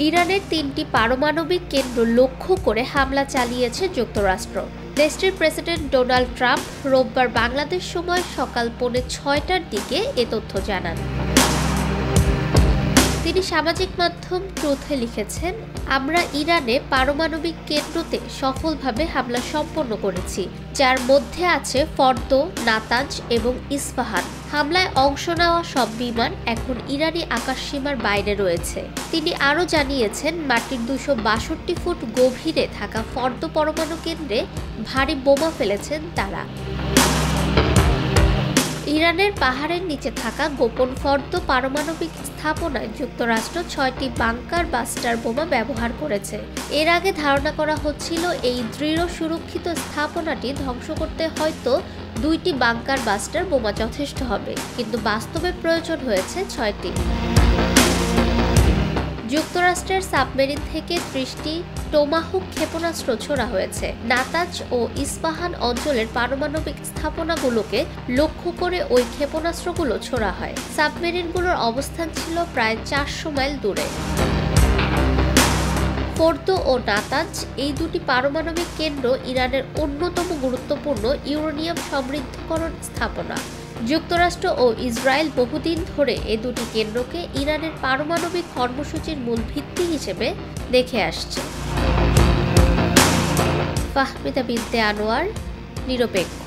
ইরানের ৩টি পারমাণবিক কেন্দ্র লক্ষ্য করে হামলা চালিয়েছে যুক্তরাষ্ট্র। দেশটির প্রেসিডেন্ট ডোনাল্ড ট্রাম্প রোববার বাংলাদেশ সময় সকাল 6:45টার দিকে এ তথ্য জানান। তিনি সামাজিক মাধ্যম ট্রুথে লিখেছেন, আমরা ইরানে পারমাণবিক কেন্দ্রতে সফলভাবে হামলা সম্পন্ন করেছি, যার মধ্যে আছে ফর্দো, নাতাঞ্জ এবং ইস্পাহান। হামলায় অংশ নেওয়া সব বিমান এখন ইরানি আকাশসীমার বাইরে রয়েছে। তিনি আরও জানিয়েছেন, মাটির 262 ফুট গভীরে থাকা ফর্দো পরমাণু কেন্দ্রে ভারী বোমা ফেলেছেন তারা। ইরানের পাহাড়ের নিচে থাকা গোপন ফর্দো পারমাণবিক স্থাপনায় যুক্তরাষ্ট্র 6টি বাংকার বাস্টার বোমা ব্যবহার করেছে। এর আগে ধারণা করা হচ্ছিল এই দৃঢ় সুরক্ষিত স্থাপনাটি ধ্বংস করতে হয়তো 2টি বাংকার বাস্টার বোমা যথেষ্ট হবে, কিন্তু বাস্তবে প্রয়োজন হয়েছে 6টি। যুক্তরাষ্ট্রের সাবমেরিন থেকে 30টি টোমাহুক ক্ষেপণাস্ত্র ছোড়া হয়েছে। নাতাঞ্জ ও ইস্পাহান অঞ্চলের পারমাণবিক স্থাপনাগুলোকে লক্ষ্য করে ওই ক্ষেপণাস্ত্রগুলো ছোড়া হয়। সাবমেরিনগুলোর অবস্থান ছিল প্রায় 400 মাইল দূরে। ফর্দো ও নাতাঞ্জ এই দুটি পারমাণবিক কেন্দ্র ইরানের অন্যতম গুরুত্বপূর্ণ ইউরেনিয়াম সমৃদ্ধকরণ স্থাপনা। যুক্তরাষ্ট্র ও ইসরায়েল বহুদিন ধরে এ দুটি কেন্দ্রকে ইরানের পারমাণবিক কর্মসূচির মূল ভিত্তি হিসেবে দেখে আসছে। ফাহমিদা বিনতে আনোয়ার, নিরপেক্ষ।